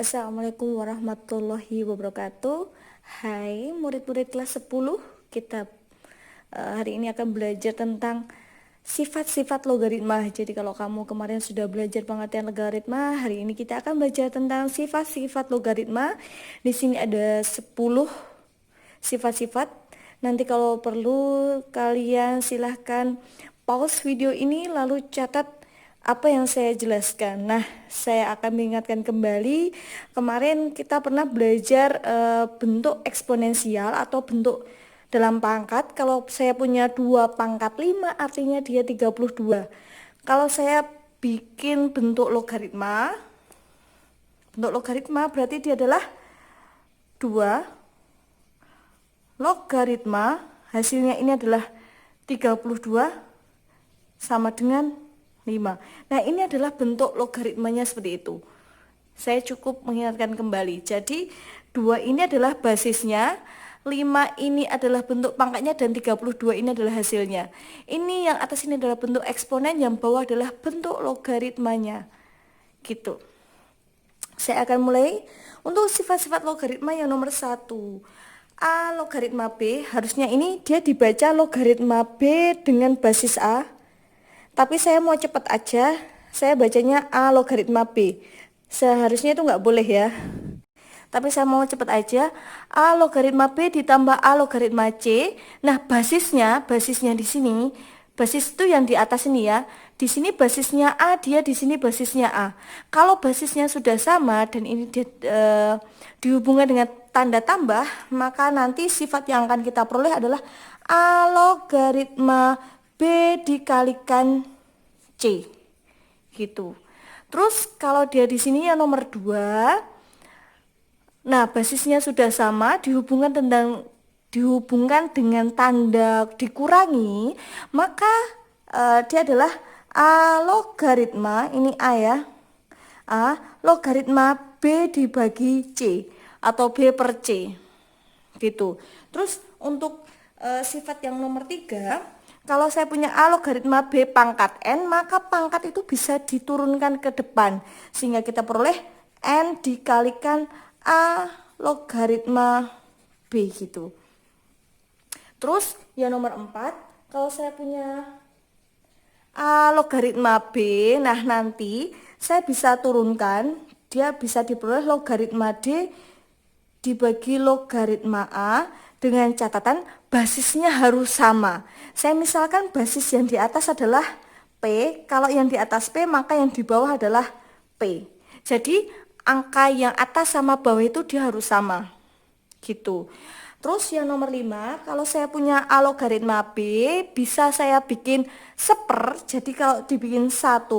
Assalamualaikum warahmatullahi wabarakatuh. Hai murid-murid kelas 10. Kita hari ini akan belajar tentang sifat-sifat logaritma. Jadi kalau kamu kemarin sudah belajar pengertian logaritma, hari ini kita akan belajar tentang sifat-sifat logaritma. Di sini ada 10 sifat-sifat. Nanti kalau perlu kalian silahkan pause video ini lalu catat apa yang saya jelaskan. Nah, saya akan mengingatkan kembali, kemarin kita pernah belajar bentuk eksponensial atau bentuk dalam pangkat. Kalau saya punya 2 pangkat 5 artinya dia 32. Kalau saya bikin bentuk logaritma berarti dia adalah 2 logaritma, hasilnya ini adalah 32 sama dengan 5. Nah, ini adalah bentuk logaritmanya seperti itu. Saya cukup mengingatkan kembali. Jadi, 2 ini adalah basisnya, 5 ini adalah bentuk pangkatnya, dan 32 ini adalah hasilnya. Ini yang atas ini adalah bentuk eksponen, yang bawah adalah bentuk logaritmanya. Gitu. Saya akan mulai. Untuk sifat-sifat logaritma yang nomor 1. A logaritma B, harusnya ini dia dibaca logaritma B dengan basis A. Tapi saya mau cepat aja, saya bacanya A logaritma B. Seharusnya itu nggak boleh ya. Tapi saya mau cepat aja, A logaritma B ditambah A logaritma C. Nah, basisnya di sini, basis itu yang di atas ini ya. Di sini basisnya A, dia di sini basisnya A. Kalau basisnya sudah sama dan ini dihubungkan dengan tanda tambah, maka nanti sifat yang akan kita peroleh adalah A logaritma B dikalikan C. Gitu. Terus kalau dia di sini yang nomor 2, nah basisnya sudah sama, dihubungkan dengan tanda dikurangi, maka dia adalah A logaritma, ini A ya, A logaritma B dibagi C atau B per C. Gitu. Terus untuk sifat yang nomor 3, kalau saya punya A logaritma B pangkat N, maka pangkat itu bisa diturunkan ke depan, sehingga kita peroleh N dikalikan A logaritma B gitu. Terus yang nomor 4, kalau saya punya A logaritma B, nah nanti saya bisa turunkan, dia bisa diperoleh logaritma D dibagi logaritma A, dengan catatan basisnya harus sama. Saya misalkan basis yang di atas adalah P, kalau yang di atas P maka yang di bawah adalah P. Jadi angka yang atas sama bawah itu dia harus sama. Gitu. Terus yang nomor 5, kalau saya punya A logaritma B, bisa saya bikin seper. Jadi kalau dibikin 1/,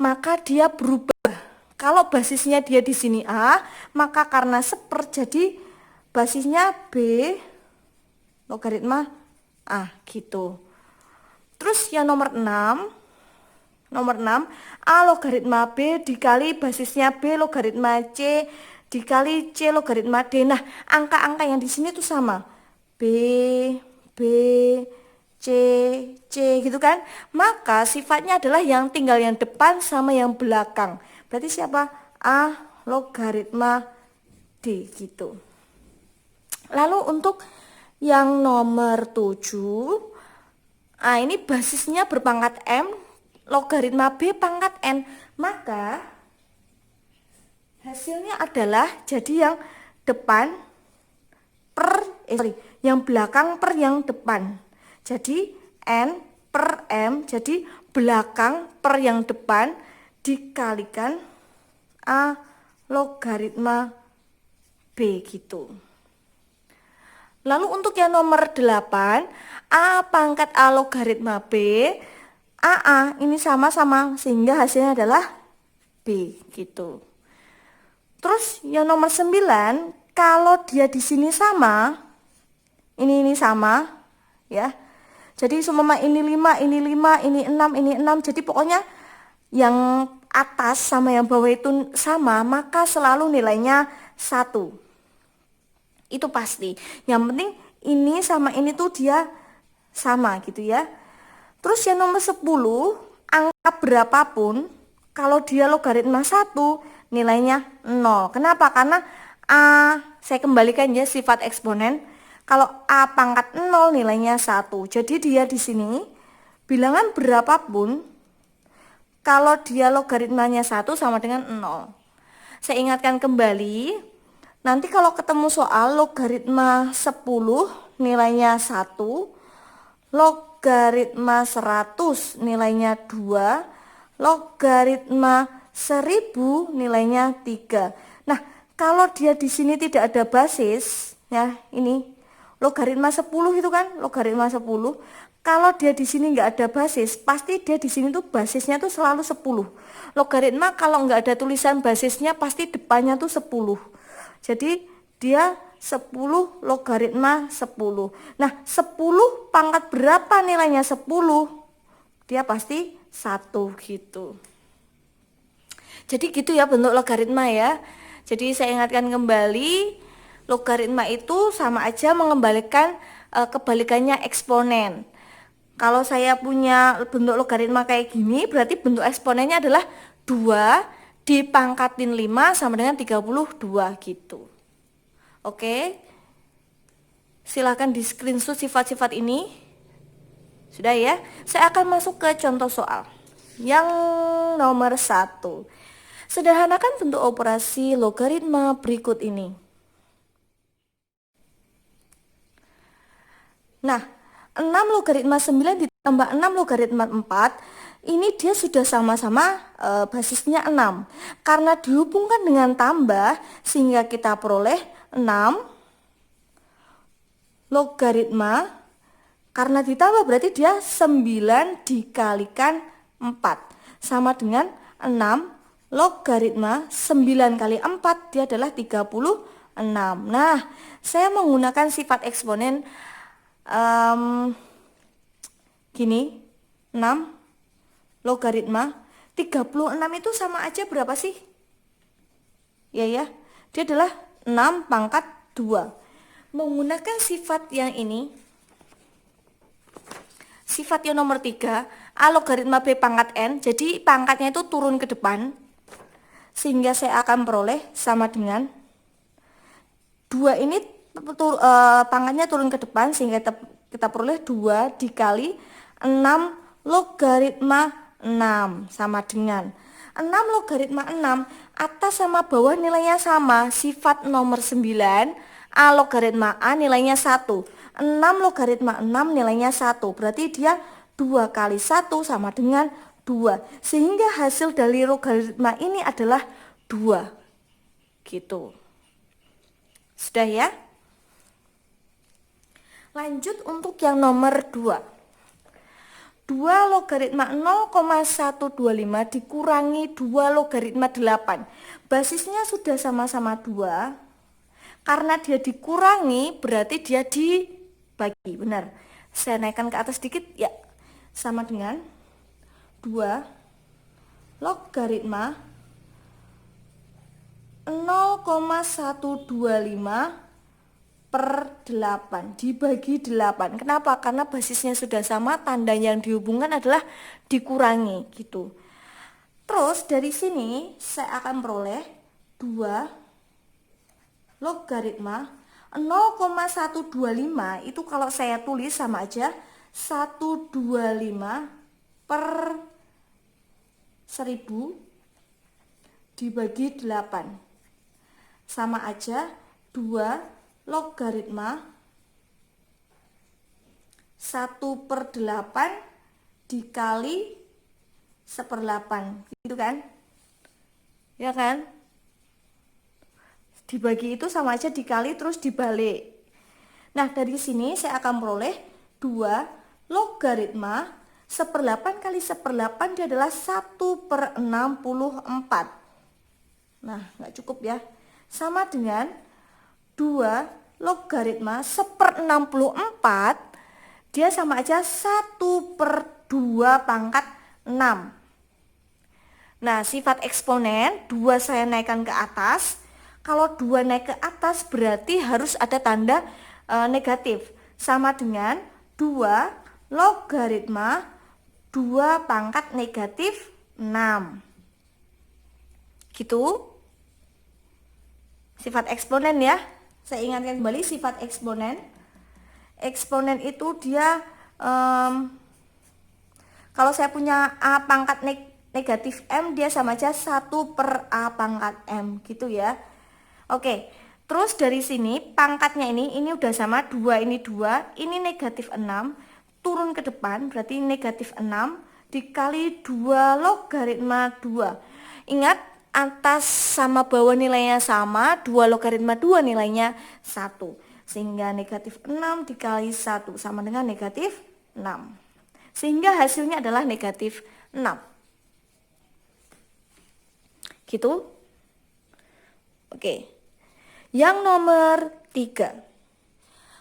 maka dia berubah. Kalau basisnya dia di sini A, maka karena seper jadi basisnya B logaritma A gitu. Terus yang nomor 6, A logaritma B dikali basisnya B logaritma C dikali C logaritma D. Nah, angka-angka yang di sini tuh sama. B, B, C, C gitu kan. Maka sifatnya adalah yang tinggal yang depan sama yang belakang. Berarti siapa? A logaritma D gitu. Lalu untuk yang nomor 7, ini basisnya berpangkat M, logaritma B pangkat N. Maka hasilnya adalah jadi yang depan yang belakang per yang depan. Jadi N per M, jadi belakang per yang depan dikalikan A logaritma B gitu. Lalu untuk yang nomor 8, A pangkat A logaritma B, AA ini sama-sama sehingga hasilnya adalah B gitu. Terus yang nomor 9, kalau dia di sini sama, ini sama ya. Jadi seumpama ini 5, ini 5, ini 6, ini 6. Jadi pokoknya yang atas sama yang bawah itu sama, maka selalu nilainya 1. Itu pasti. Yang penting ini sama ini tuh dia sama gitu ya. Terus yang nomor 10, angka berapapun, kalau dia logaritma 1, nilainya 0. Kenapa? Karena A, saya kembalikan ya sifat eksponen. Kalau A pangkat 0 nilainya 1. Jadi dia di sini bilangan berapapun, kalau dia logaritmanya 1 sama dengan 0. Saya ingatkan kembali, nanti kalau ketemu soal logaritma 10 nilainya 1, logaritma 100 nilainya 2, logaritma 1000 nilainya 3. Nah, kalau dia di sini tidak ada basis, ya ini logaritma 10 itu kan, logaritma 10. Kalau dia di sini nggak ada basis, pasti dia di sini tuh basisnya tuh selalu 10. Logaritma kalau nggak ada tulisan basisnya pasti depannya tuh 10. Jadi dia 10 logaritma 10. Nah, 10 pangkat berapa nilainya 10? Dia pasti 1 gitu. Jadi gitu ya bentuk logaritma ya. Jadi saya ingatkan kembali, logaritma itu sama aja mengembalikan kebalikannya eksponen. Kalau saya punya bentuk logaritma kayak gini, berarti bentuk eksponennya adalah 2 dipangkatin 5 sama dengan 32 gitu. Oke. Silahkan di screenshot sifat-sifat ini. Sudah ya. Saya akan masuk ke contoh soal. Yang nomor 1. Sederhanakan bentuk operasi logaritma berikut ini. Nah, 6 logaritma 9 ditambah 6 logaritma 4, ini dia sudah sama-sama basisnya 6. Karena dihubungkan dengan tambah, sehingga kita peroleh 6 logaritma, karena ditambah berarti dia 9 dikalikan 4, sama dengan 6 logaritma 9 kali 4, dia adalah 36. Nah, saya menggunakan sifat eksponen gini, 6 logaritma 36 itu sama aja berapa sih? Ya, dia adalah 6 pangkat 2. Menggunakan sifat yang ini, sifat yang nomor 3, A logaritma B pangkat N, jadi pangkatnya itu turun ke depan, sehingga saya akan peroleh sama dengan 2 ini pangkatnya turun ke depan, sehingga kita peroleh 2 dikali 6 logaritma 6 sama dengan 6 logaritma 6, atas sama bawah nilainya sama, sifat nomor 9, A logaritma A nilainya 1, 6 logaritma 6 nilainya 1, berarti dia 2 kali 1 sama dengan 2, sehingga hasil dari logaritma ini adalah 2 gitu. Sudah ya? Lanjut untuk yang nomor 2. 2 logaritma 0,125 dikurangi 2 logaritma 8. Basisnya sudah sama-sama 2. Karena dia dikurangi berarti dia dibagi. Benar. Saya naikkan ke atas sedikit ya. Sama dengan 2 logaritma 0,125 per 8 dibagi 8. Kenapa? Karena basisnya sudah sama, tanda yang dihubungkan adalah dikurangi gitu. Terus dari sini saya akan peroleh 2 logaritma 0,125 itu kalau saya tulis sama aja 125 per 1000 dibagi 8. Sama aja 2 logaritma 1 per 8 dikali 1/8 gitu kan, ya kan, dibagi itu sama aja dikali terus dibalik. Nah, dari sini saya akan peroleh 2 logaritma 1/8 kali 1/8 dia adalah 1 per 64. Nah, nggak cukup ya, sama dengan 2 logaritma 1/64, dia sama aja 1 per 2 pangkat 6. Nah, sifat eksponen 2 saya naikkan ke atas. Kalau 2 naik ke atas berarti harus ada tanda negatif. Sama dengan 2 logaritma 2 pangkat negatif 6. Gitu. Sifat eksponen ya. Saya ingatkan kembali sifat eksponen. Eksponen itu dia kalau saya punya A pangkat negatif M, dia sama aja 1/A pangkat M gitu ya. Oke, terus dari sini pangkatnya ini udah sama, 2 ini 2, ini negatif 6, turun ke depan berarti negatif 6 dikali 2 logaritma 2. Ingat, atas sama bawah nilainya sama, 2 logaritma 2 nilainya 1. Sehingga negatif 6 dikali 1 sama dengan negatif 6. Sehingga hasilnya adalah negatif 6. Gitu. Oke. Yang nomor 3.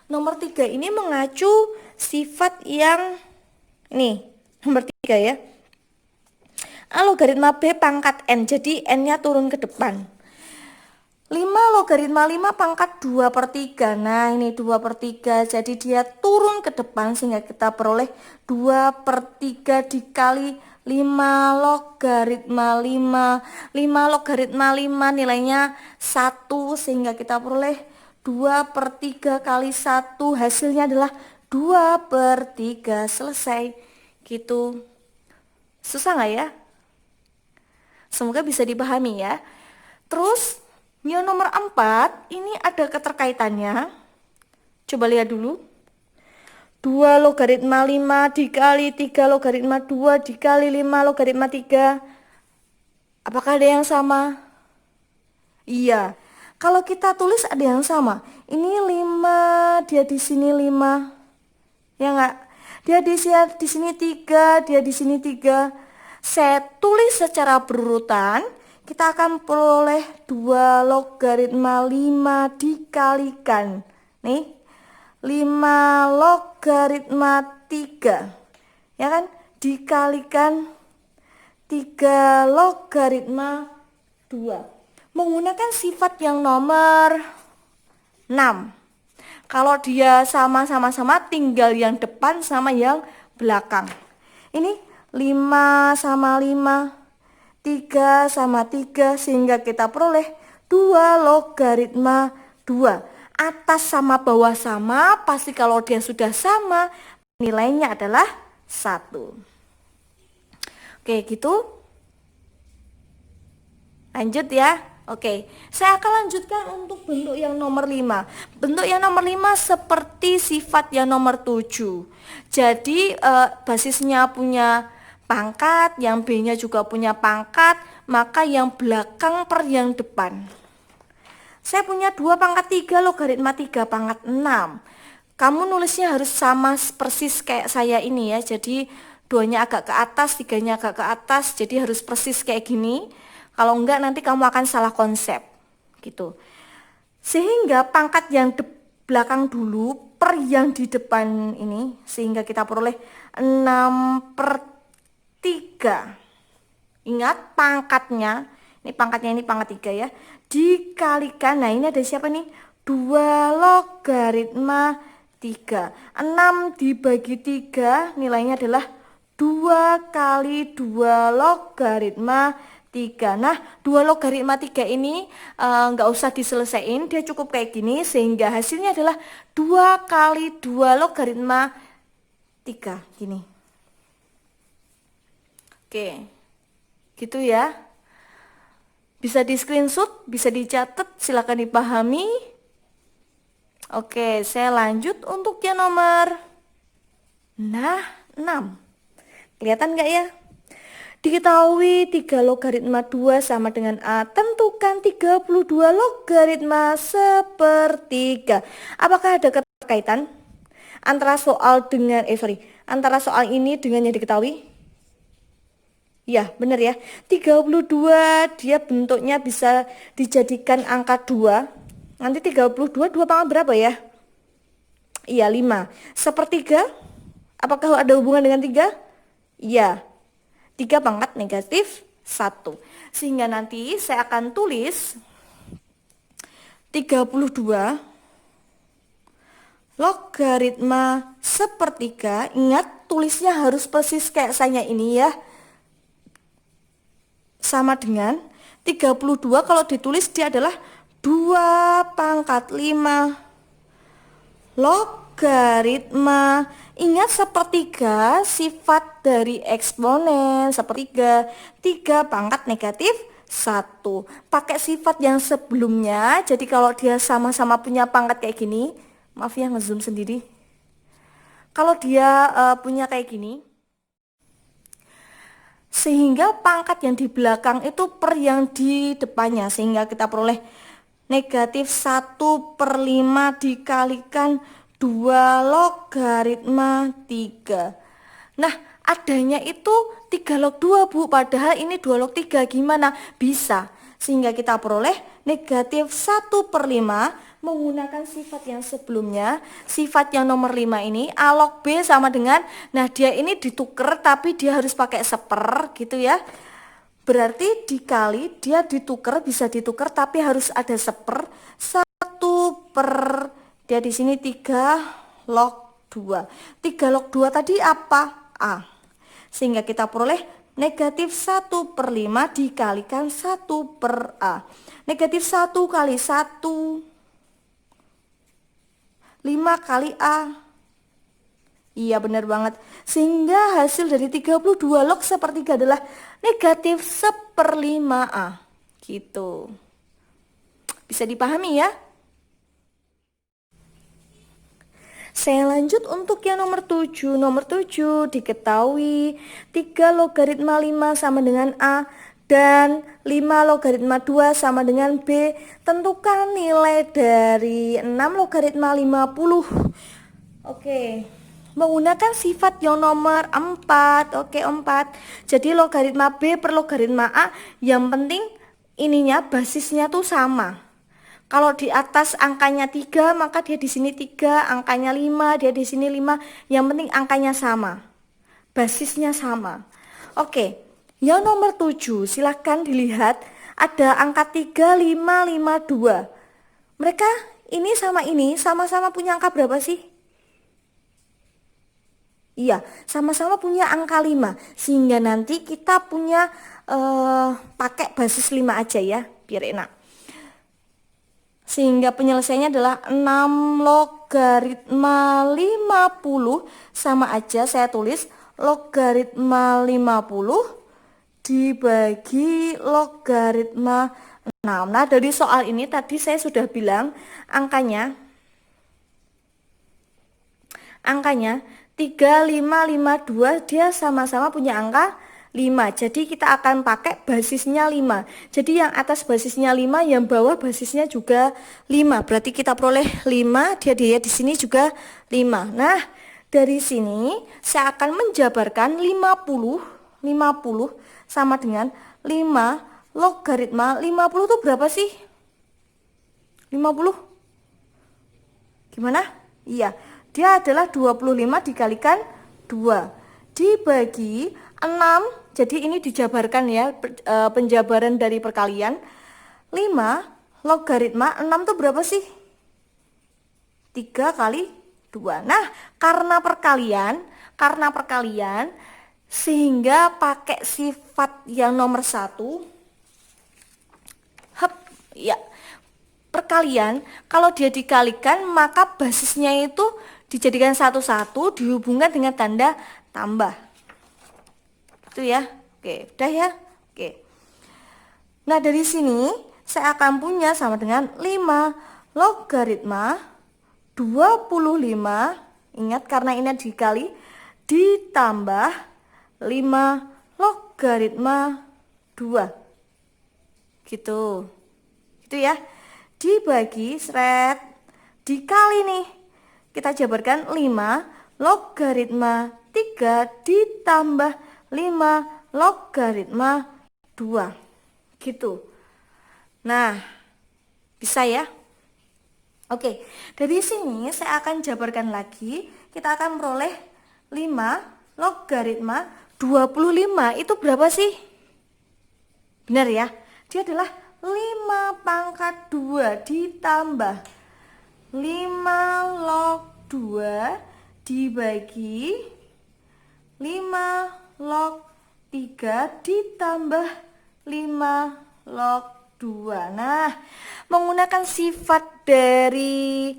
Nomor 3 ini mengacu sifat yang ini, nomor 3 ya. A logaritma B pangkat N, jadi N-nya turun ke depan. 5 logaritma 5 pangkat 2/3. Nah ini 2/3, jadi dia turun ke depan sehingga kita peroleh 2/3 dikali 5 logaritma 5. 5 logaritma 5 nilainya 1, sehingga kita peroleh 2/3 kali 1, hasilnya adalah 2/3. Selesai gitu. Susah nggak ya? Semoga bisa dipahami ya. Terus yang nomor 4 ini ada keterkaitannya. Coba lihat dulu. 2 logaritma 5 dikali 3 logaritma 2 dikali 5 logaritma 3. Apakah ada yang sama? Iya. Kalau kita tulis ada yang sama. Ini 5, dia di sini 5. Ya enggak? Dia di sini 3, dia di sini 3. Saya tulis secara berurutan. Kita akan peroleh 2 logaritma 5 dikalikan nih 5 logaritma 3 ya kan, dikalikan 3 logaritma 2 menggunakan sifat yang nomor 6. Kalau dia sama-sama tinggal yang depan sama yang belakang. Ini 5 sama 5, 3 sama 3, sehingga kita peroleh 2 logaritma 2. Atas sama bawah sama, pasti kalau dia sudah sama, nilainya adalah 1. Oke, gitu. Lanjut ya. Oke, saya akan lanjutkan untuk bentuk yang nomor 5. Bentuk yang nomor 5 seperti sifat yang nomor 7. Jadi basisnya punya pangkat, yang B-nya juga punya pangkat, maka yang belakang per yang depan. Saya punya 2 pangkat 3 logaritma 3 pangkat 6. Kamu nulisnya harus sama persis kayak saya ini ya. Jadi 2-nya agak ke atas, 3-nya agak ke atas, jadi harus persis kayak gini. Kalau enggak nanti kamu akan salah konsep gitu. Sehingga pangkat yang belakang dulu per yang di depan ini, sehingga kita peroleh 6/3. Ingat pangkatnya, ini pangkat 3 ya, dikalikan, nah ini ada siapa nih, 2 logaritma 3. 6 dibagi 3 nilainya adalah 2 kali 2 logaritma 3. Nah 2 logaritma 3 ini nggak usah diselesaikan, dia cukup kayak gini, sehingga hasilnya adalah 2 kali 2 logaritma 3 gini. Oke, gitu ya. Bisa di screenshot, bisa dicatat, silakan dipahami. Oke, saya lanjut untuk yang nomor 6. Kelihatan nggak ya? Diketahui 3 logaritma 2 sama dengan A, tentukan 32 logaritma 1/3. Apakah ada keterkaitan antara soal antara soal ini dengan yang diketahui? Ya, benar ya. 32 dia bentuknya bisa dijadikan angka 2. Nanti 32 2 pangkat berapa ya? Iya, 5. 1/3. Apakah ada hubungan dengan 3? Iya. 3 pangkat negatif 1. Sehingga nanti saya akan tulis 32 logaritma 1/3. Ingat, tulisnya harus persis kayak saya ini ya. Sama dengan 32 kalau ditulis dia adalah 2 pangkat 5 logaritma. Ingat sepertiga sifat dari eksponen sepertiga 3 pangkat negatif 1. Pakai sifat yang sebelumnya. Jadi kalau dia sama-sama punya pangkat kayak gini, maaf ya ngezoom sendiri. Kalau dia punya kayak gini, sehingga pangkat yang di belakang itu per yang di depannya, sehingga kita peroleh negatif 1/5 dikalikan 2 logaritma 3. Nah, adanya itu 3 log 2 Bu, padahal ini 2 log 3. Gimana? Bisa. Sehingga kita peroleh negatif 1/5 menggunakan sifat yang sebelumnya. Sifat yang nomor 5 ini A log B sama dengan, nah dia ini dituker tapi dia harus pakai seper gitu ya. Berarti dikali, dia dituker, bisa dituker tapi harus ada seper. 1 per, dia di sini 3 log 2. 3 log 2 tadi apa? A. Sehingga kita peroleh negatif 1/5 dikalikan 1 per A. Negatif 1 kali 1, 5 kali A. Iya benar banget. Sehingga hasil dari 32 log sepertiga adalah negatif 1/5 A. Gitu. Bisa dipahami ya? Saya lanjut untuk yang nomor 7. Nomor 7 diketahui 3 logaritma 5 sama dengan A dan 5 logaritma 2 sama dengan B. Tentukan nilai dari 6 logaritma 50. Oke. Menggunakan sifat yang nomor 4. Oke, 4. Jadi logaritma B per logaritma A, yang penting ininya basisnya tuh sama. Kalau di atas angkanya 3, maka dia di sini 3, angkanya 5, dia di sini 5. Yang penting angkanya sama. Basisnya sama. Oke. Yang nomor 7, silahkan dilihat ada angka 3, 5, 5, 2. Mereka ini sama-sama punya angka berapa sih? Iya, sama-sama punya angka 5. Sehingga nanti kita punya pakai basis 5 aja ya, biar enak. Sehingga penyelesaiannya adalah 6 logaritma 50 sama aja saya tulis logaritma 50 dibagi logaritma 6. Nah, dari soal ini tadi saya sudah bilang angkanya 3, 5, 5, 2 dia sama-sama punya angka 5. Jadi kita akan pakai basisnya 5. Jadi yang atas basisnya 5, yang bawah basisnya juga 5. Berarti kita peroleh 5, dia di sini juga 5. Nah, dari sini saya akan menjabarkan 50 sama dengan 5 logaritma 50 itu berapa sih? 50? Gimana? Iya. Dia adalah 25 dikalikan 2 dibagi 6. Jadi ini dijabarkan ya, penjabaran dari perkalian. 5 logaritma 6 itu berapa sih? 3 kali 2. Nah, karena perkalian sehingga pakai sifat yang nomor 1. Ya. Perkalian, kalau dia dikalikan maka basisnya itu dijadikan satu-satu dihubungkan dengan tanda tambah. Itu ya. Oke, udah ya. Oke. Nah, dari sini saya akan punya sama dengan 5 logaritma 25. Ingat karena ini dikali ditambah 5 logaritma 2. Gitu. Gitu ya. Dibagi dikali nih. Kita jabarkan 5 logaritma 3 ditambah 5 logaritma 2. Gitu. Nah, bisa ya? Oke, dari sini saya akan jabarkan lagi. Kita akan peroleh 5 logaritma 25. Itu berapa sih? Benar ya? Dia adalah 5 pangkat 2 ditambah 5 log 2 dibagi 5 log 3 ditambah 5 log 2. Nah, menggunakan sifat dari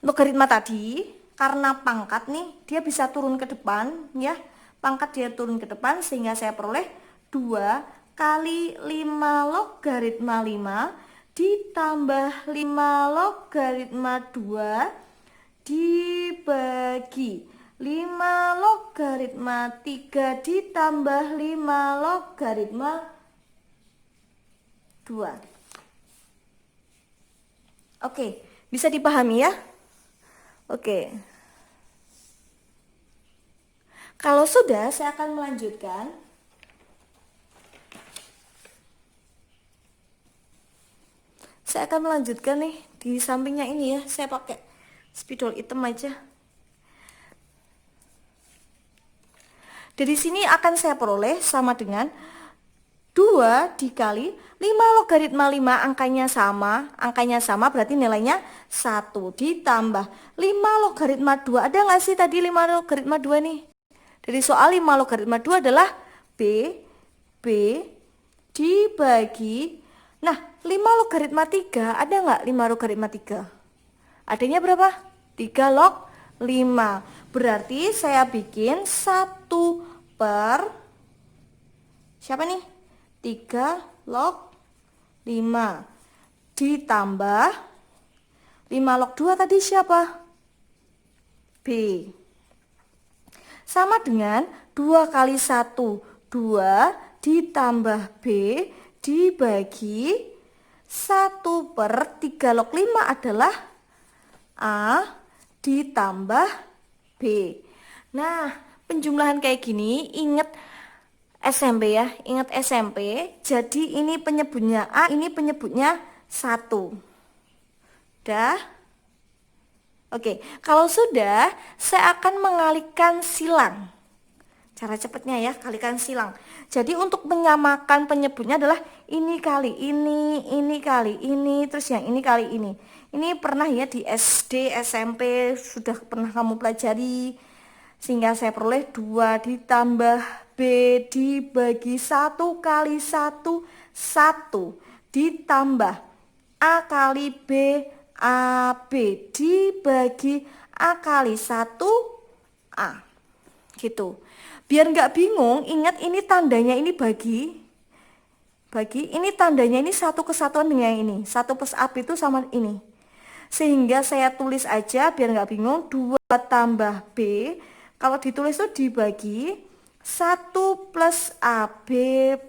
logaritma tadi, karena pangkat nih, dia bisa turun ke depan ya. Pangkat dia turun ke depan sehingga saya peroleh 2 kali 5 logaritma 5 ditambah 5 logaritma 2 dibagi 5 logaritma 3 ditambah 5 logaritma 2. Oke, bisa dipahami ya? Oke. Kalau sudah, saya akan melanjutkan. Saya akan melanjutkan nih di sampingnya ini ya. Saya pakai spidol hitam aja. Dari sini akan saya peroleh sama dengan 2 dikali 5 logaritma 5, angkanya sama berarti nilainya 1 ditambah 5 logaritma 2. Ada nggak sih tadi 5 logaritma 2 nih? Dari soal 5 logaritma 2 adalah B dibagi, nah 5 logaritma 3, ada nggak 5 logaritma 3? Adanya berapa? 3 log 5. Berarti saya bikin 1 per, siapa nih? 3 log 5 ditambah 5 log 2 tadi siapa? B. Sama dengan 2 kali 1, 2 ditambah B dibagi 1 per 3 log 5 adalah A ditambah B. Nah, penjumlahan kayak gini, ingat SMP ya, ingat SMP. Jadi ini penyebutnya A, ini penyebutnya 1. Udah? Oke, kalau sudah, saya akan mengalihkan silang. Cara cepatnya ya, kalikan silang. Jadi untuk menyamakan penyebutnya adalah ini kali ini kali ini, terus yang ini kali ini. Ini pernah ya di SD, SMP, sudah pernah kamu pelajari. Sehingga saya peroleh 2 ditambah B dibagi 1 kali 1, 1 ditambah A kali B, AB dibagi A kali 1 A. Gitu. Biar nggak bingung, ingat ini tandanya ini bagi, ini tandanya ini satu kesatuan dengan ini. 1 plus AB itu sama ini. Sehingga saya tulis aja biar nggak bingung, 2 tambah B, kalau ditulis itu dibagi 1 plus AB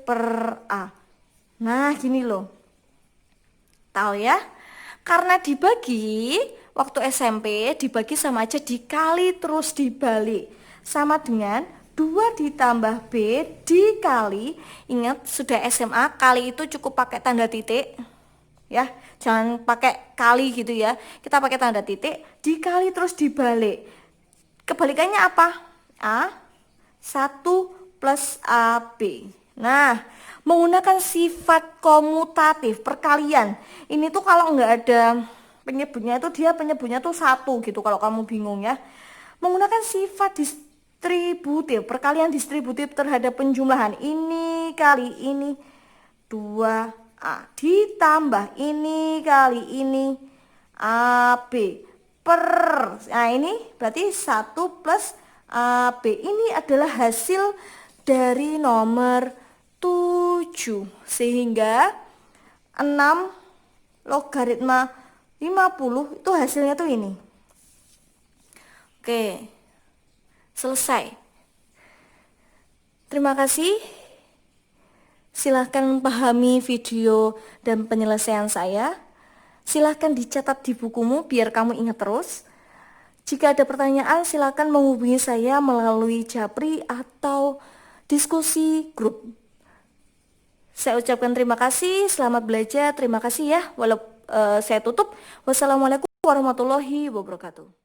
per A. Nah gini loh, tahu ya? Karena dibagi, waktu SMP dibagi sama aja dikali terus dibalik. Sama dengan 2 ditambah B dikali, ingat sudah SMA, kali itu cukup pakai tanda titik. Ya, jangan pakai kali gitu ya. Kita pakai tanda titik, dikali terus dibalik. Kebalikannya apa? A 1 plus AB. Nah, menggunakan sifat komutatif perkalian. Ini tuh kalau nggak ada penyebutnya itu, dia penyebutnya tuh 1 gitu kalau kamu bingung ya. Menggunakan sifat distributif, perkalian distributif terhadap penjumlahan. Ini kali ini 2A ditambah ini kali ini AB per, nah ini berarti 1 plus AB. Ini adalah hasil dari nomor 7, sehingga 6 logaritma 50 itu hasilnya tuh ini. Oke, selesai. Terima kasih. Silahkan pahami video dan penyelesaian saya. Silahkan dicatat di bukumu biar kamu ingat terus. Jika ada pertanyaan, silahkan menghubungi saya melalui Japri atau diskusi grup. Saya ucapkan terima kasih, selamat belajar, terima kasih ya. Saya tutup. Wassalamualaikum warahmatullahi wabarakatuh.